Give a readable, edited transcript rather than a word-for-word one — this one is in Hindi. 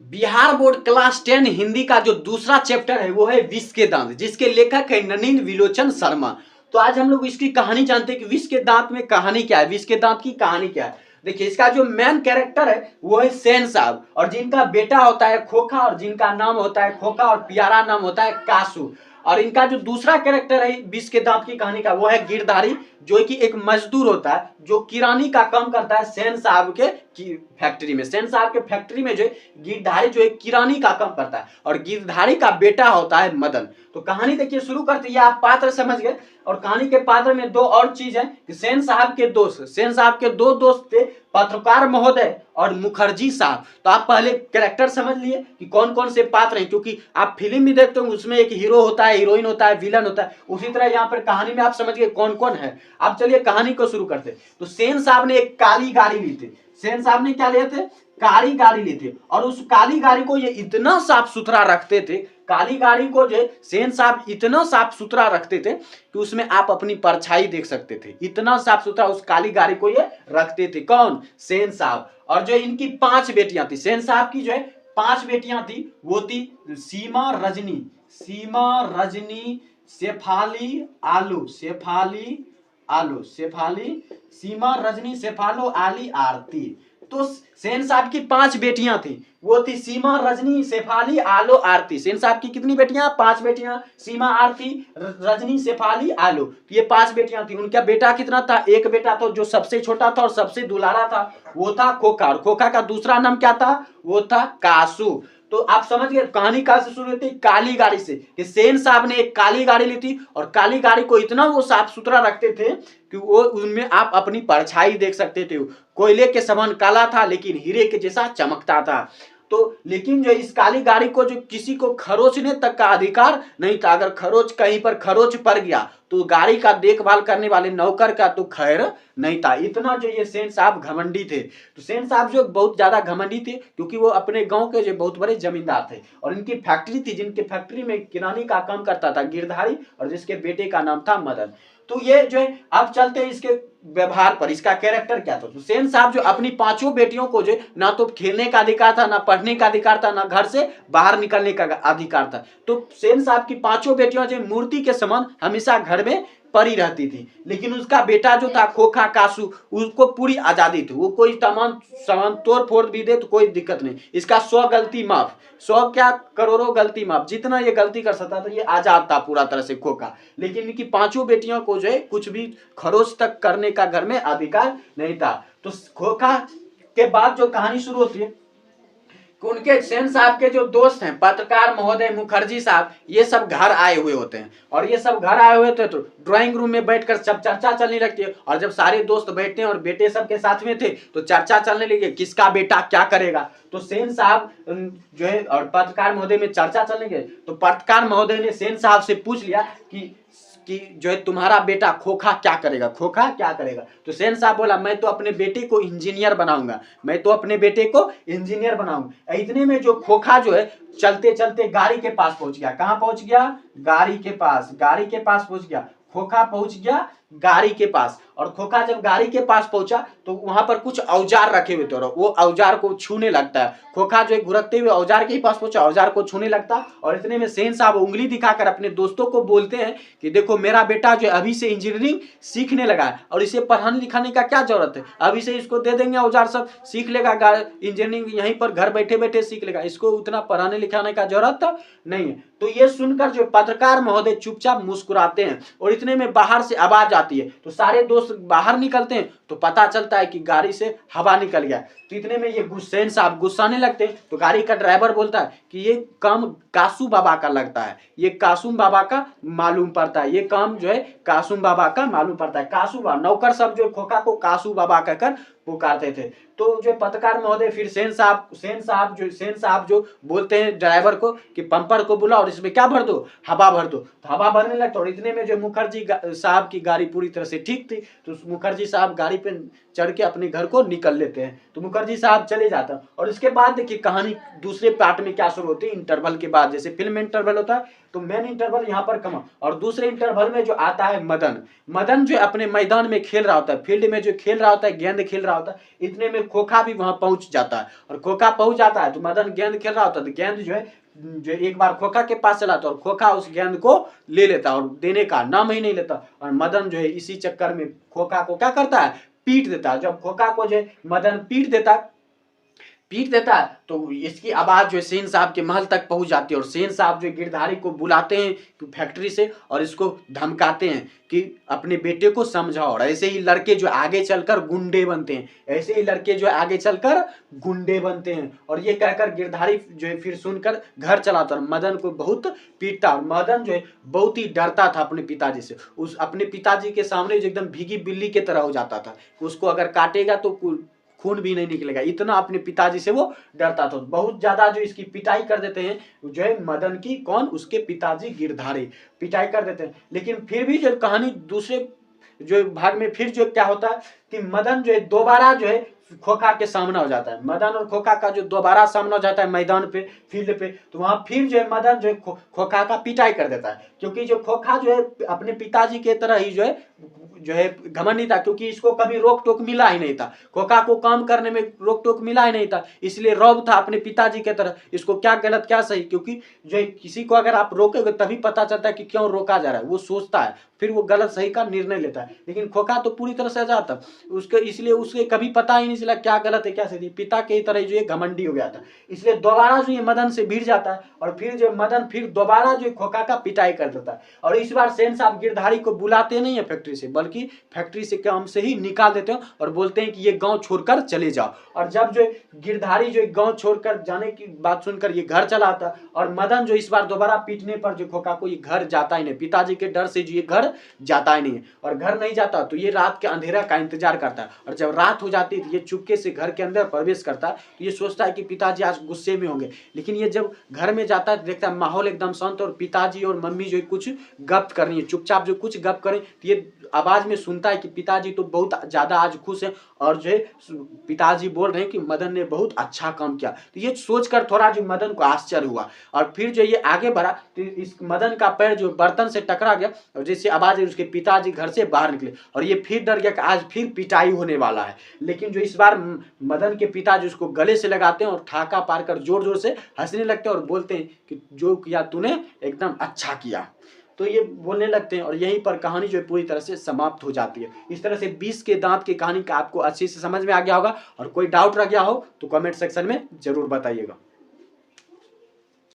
बिहार बोर्ड क्लास 10 हिंदी का जो दूसरा चैप्टर है वो है विष के दांत, जिसके लेखक है नलिन विलोचन शर्मा। तो आज हम लोग इसकी कहानी जानते हैं कि विष के दांत में कहानी क्या है, विष के दांत की कहानी क्या है। देखिए, इसका जो मेन कैरेक्टर है वो है सेन साहब, और जिनका बेटा होता है खोखा, और जिनका नाम होता है खोखा और प्यारा नाम होता है कासू। और इनका जो दूसरा कैरेक्टर है विष के दांत की कहानी का वो है गिरधारी, जो कि एक मजदूर होता है जो किरानी का काम करता है सेन साहब के फैक्ट्री में। सेन साहब के फैक्ट्री में जो गिरधारी जो है किरानी का काम करता है, और गिरधारी का बेटा होता है मदन। तो कहानी देखिए शुरू करते हैं, आप पात्र समझ गए। और कहानी के पात्र में दो और चीज है कि सेन साहब के दो दोस्त थे, पत्रकार महोदय और मुखर्जी साहब। तो आप पहले कैरेक्टर समझ लिए कि कौन कौन से पात्र हैं, क्योंकि आप फिल्म भी देखते हो उसमें एक हीरो होता है, हीरोइन होता है, विलन होता है, उसी तरह यहाँ पर कहानी में आप समझ गए कौन कौन है। अब चलिए कहानी को शुरू करते। तो सेन साहब ने एक काली गाड़ी ली थी। सेन साहब ने क्या लिए थे? काली गाड़ी ली थी, और उस काली गाड़ी को ये इतना साफ सुथरा रखते थे, काली गाड़ी को जो सेन साहब इतना साफ सुथरा रखते थे कि उसमें आप अपनी परछाई देख सकते थे। इतना साफ सुथरा उस काली गाड़ी को ये रखते थे। कौन? सेन साहब। और जो इनकी 5 बेटियां थी, सेन साहब की जो है 5 बेटियां थी, वो थी सीमा रजनी, शेफाली, सीमा रजनी, शेफालो, आली, आरती। तो सेन साहब की 5 बेटियां थी, वो थी सीमा, रजनी, शेफाली, आलो, आरती। सेन साहब की कितनी बेटियां? 5 बेटियां। सीमा, आरती, रजनी, शेफाली, आलो, तो ये 5 बेटियां थी। उनका बेटा कितना था? एक बेटा था जो सबसे छोटा था और सबसे दुलारा था, वो था खोखा। और खोखा का दूसरा नाम क्या था? वो था कासू। तो आप समझ गए कहानी कहां से शुरू होती है? काली गाड़ी से, कि सेन साहब ने एक काली गाड़ी ली थी, और काली गाड़ी को इतना वो साफ सुथरा रखते थे कि वो उनमें आप अपनी परछाई देख सकते थे। कोयले के समान काला था लेकिन हीरे के जैसा चमकता था। तो लेकिन जो इस काली गाड़ी को जो किसी को खरोचने तक का अधिकार नहीं था। अगर कहीं पर खरोच पड़ गया तो गाड़ी का देखभाल करने वाले नौकर का तो खैर नहीं था। इतना जो ये सेन साहब घमंडी थे। तो सेन साहब जो बहुत ज्यादा घमंडी थे, क्योंकि वो अपने गांव के जो बहुत बड़े जमींदार थे, और इनकी फैक्ट्री थी, जिनके फैक्ट्री में किरानी का काम करता था गिरधारी, और जिसके बेटे का नाम था मदन। तो ये जो है, अब चलते हैं इसके व्यवहार पर, इसका कैरेक्टर क्या था। तो सेन साहब जो अपनी 5 बेटियों को जो ना तो खेलने का अधिकार था, ना पढ़ने का अधिकार था, ना घर से बाहर निकलने का अधिकार था। तो सेन साहब की 5 बेटियां जो मूर्ति के समान हमेशा घर में पड़ी रहती थी। लेकिन उसका बेटा जो था खोखा कासू, उसको पूरी आजादी थी। वो कोई सामान तोड़ फोड़ भी दे तो कोई दिक्कत नहीं, इसका 100 गलती माफ, 100 क्या करोड़ों गलती माफ, जितना ये गलती कर सकता था, ये आजाद था पूरा तरह से खोखा। लेकिन इनकी 5 बेटियों को जो है कुछ भी खरोच तक करने का घर में अधिकार नहीं था। तो खोखा के बाद जो कहानी शुरू होती है, उनके सेन साहब के जो दोस्त हैं पत्रकार महोदय मुखर्जी साहब, ये सब घर आए हुए होते हैं। और ये सब घर आए हुए थे तो ड्राइंग रूम में बैठकर सब चर्चा चलने लगती है। और जब सारे दोस्त बैठते हैं और बेटे सबके साथ में थे तो चर्चा चलने लगी किसका बेटा क्या करेगा। तो सेन साहब जो है और पत्रकार महोदय में चर्चा चलने लगी, तो पत्रकार महोदय ने सेन साहब से पूछ लिया कि जो है तुम्हारा बेटा खोखा क्या करेगा, खोखा क्या करेगा। तो सेन साहब बोला मैं तो अपने बेटे को इंजीनियर बनाऊंगा, इतने में जो खोखा जो है चलते चलते गाड़ी के पास पहुंच गया। कहां पहुंच गया? गाड़ी के पास पहुंच गया। खोखा पहुंच गया गाड़ी के पास। और खोखा जब गाड़ी के पास पहुंचा तो वहां पर कुछ औजार रखे हुए थे, और वो औजार को छूने लगता है। खोखा जो घुरकते हुए औजार के पास पहुंचा, औजार को छूने लगता। और इतने में सेन साहब उंगली दिखाकर अपने दोस्तों को बोलते हैं कि देखो मेरा बेटा जो अभी से इंजीनियरिंग सीखने लगा है, और इसे पढ़ाने लिखाने का क्या जरूरत है, अभी से इसको दे देंगे औजार, सब सीख लेगा, इंजीनियरिंग यहीं पर घर बैठे बैठे सीख लेगा, इसको उतना पढ़ाने लिखाने का जरूरत नहीं है। तो ये सुनकर जो पत्रकार महोदय चुपचाप मुस्कुराते हैं। और इतने में बाहर से आवाज आती है, तो सारे दोस्त बाहर निकलते हैं तो पता चलता है कि गाड़ी से हवा निकल गया। तो इतने में ये सेन साहब गुस्साने लगते हैं। तो गाड़ी का ड्राइवर बोलता है कि ये काम कासू बाबा का लगता है, ये कासुम बाबा का मालूम पड़ता है, ये काम जो है कासुम बाबा का मालूम पड़ता है। कासू बाबा, नौकर सब जो खोखा को कासू बाबा कहकर पुकारते थे। तो जो पत्रकार महोदय फिर सेन साहब जो बोलते हैं ड्राइवर को कि पंपर को बुला और इसमें क्या भर दो, हवा भर दो। तो हवा भरने लगता। और इतने में जो मुखर्जी साहब की गाड़ी पूरी तरह से ठीक थी, तो मुखर्जी साहब गाड़ी पे चढ़ के अपने घर को निकल लेते हैं। तो मुखर्जी साहब चले जाते हैं। और इसके बाद देखिए कहानी दूसरे पार्ट में क्या शुरू होती है, इंटरवल के बाद, जैसे फिल्म में इंटरवल होता है तो मेन इंटरवल यहाँ पर कमा, और दूसरे इंटरवल में जो आता है मदन, मदन जो अपने मैदान में खेल रहा होता है, फील्ड में जो खेल रहा होता है, गेंद खेल रहा होता है, इतने में खोखा भी वहां पहुंच जाता है, और खोखा पहुंच जाता है तो मदन गेंद खेल रहा होता है, तो गेंद जो एक बार खोखा के पास चला था और खोखा उस गेंद को ले लेता और देने का नाम ही नहीं लेता, और मदन जो है इसी चक्कर में खोखा को क्या करता है, पीट देता है। जब खोखा को जो मदन पीट देता है तो इसकी आवाज जो है सेन साहब के महल तक पहुंच जाती है, और सेन साहब जो गिरधारी को बुलाते हैं फैक्ट्री से और इसको धमकाते हैं कि अपने बेटे को समझाओ, और ऐसे ही लड़के जो आगे चलकर गुंडे बनते हैं, ऐसे ही लड़के जो आगे चलकर गुंडे बनते हैं। और ये कहकर गिरधारी जो है फिर सुनकर घर चला था और मदन को बहुत पीटता, और मदन जो है बहुत ही डरता था अपने पिताजी से, उस अपने पिताजी के सामने जो एकदम भीगी बिल्ली के तरह हो जाता था, उसको अगर काटेगा तो खून भी नहीं निकलेगा, इतना अपने पिताजी से वो डरता था। बहुत ज्यादा जो इसकी पिटाई कर देते हैं जो है मदन की, कौन, उसके पिताजी गिरधारी पिटाई कर देते हैं। लेकिन फिर भी जो कहानी दूसरे जो भाग में फिर जो क्या होता है कि मदन जो है दोबारा जो है खोखा के सामना हो जाता है, मदन और खोखा का जो दोबारा सामना हो जाता है मैदान पे, फील्ड पे, तो वहां फिर जो है मदन जो है खोखा का पिटाई कर देता है, क्योंकि जो खोखा जो है अपने पिताजी के तरह ही जो है घमंडी था, क्योंकि इसको कभी रोक टोक मिला ही नहीं था, खोखा को काम करने में रोक टोक मिला ही नहीं था, इसलिए रौब था अपने पिताजी के तरह, इसको क्या गलत क्या सही, क्योंकि जो किसी को अगर आप रोकोगे तभी पता चलता है कि क्यों रोका जा रहा है, वो सोचता है फिर वो गलत सही का निर्णय लेता है। लेकिन खोखा तो पूरी तरह से आजाद था, उसके इसलिए उसके कभी पता ही नहीं चला क्या गलत है क्या सही, पिता के तरह जो है घमंडी हो गया था, इसलिए दोबारा जो ये मदन से भिड़ जाता है, और फिर जो मदन फिर दोबारा जो खोखा का पिटाई कर देता है, और इस बार सेन साहब गिरधारी को बुलाते नहीं है फैक्ट्री से, बल्कि फैक्ट्री से काम से ही निकाल देते हैं और बोलते हैं कि ये गांव छोड़कर चले जाओ। और जब जो गिरधारी जो गांव छोड़कर जाने की बात सुनकर ये घर चला आता, और मदन जो इस बार दोबारा पीटने पर जो खोखा को ये घर जाता ही नहीं, पिताजी के डर से जो ये घर जाता ही नहीं है, और घर नहीं जाता तो ये रात के अंधेरा का इंतजार करता है, और जब रात हो जाती है तो ये चुपके से घर के अंदर प्रवेश करता है, तो ये सोचता है कि पिताजी आज गुस्से में होंगे, लेकिन ये जब घर में जाता है तो देखता है माहौल एकदम शांत, और पिताजी और मम्मी जो कुछ गप कर रही है, चुपचाप जो कुछ गप करें, तो ये आवाज में सुनता है कि पिताजी तो बहुत ज्यादा आज खुश हैं, और जो पिताजी बोल रहे हैं कि मदन ने बहुत अच्छा काम किया, तो ये सोचकर थोड़ा जो मदन को आश्चर्य हुआ, और फिर जो ये आगे बढ़ा तो इस मदन का पैर जो बर्तन से टकरा गया, और जैसे आवाज उसके पिताजी घर से बाहर निकले, और ये फिर डर गया कि आज फिर पिटाई होने वाला है। लेकिन जो इस बार मदन के पिताजी उसको गले से लगाते हैं और ठाका पार कर जोर जोर से हंसने लगते हैं और बोलते हैं कि जो किया तूने एकदम अच्छा किया, तो ये बोलने लगते हैं, और यहीं पर कहानी जो है पूरी तरह से समाप्त हो जाती है। इस तरह से 20 के दांत की कहानी का आपको अच्छे से समझ में आ गया होगा, और कोई डाउट रह गया हो तो कमेंट सेक्शन में जरूर बताइएगा।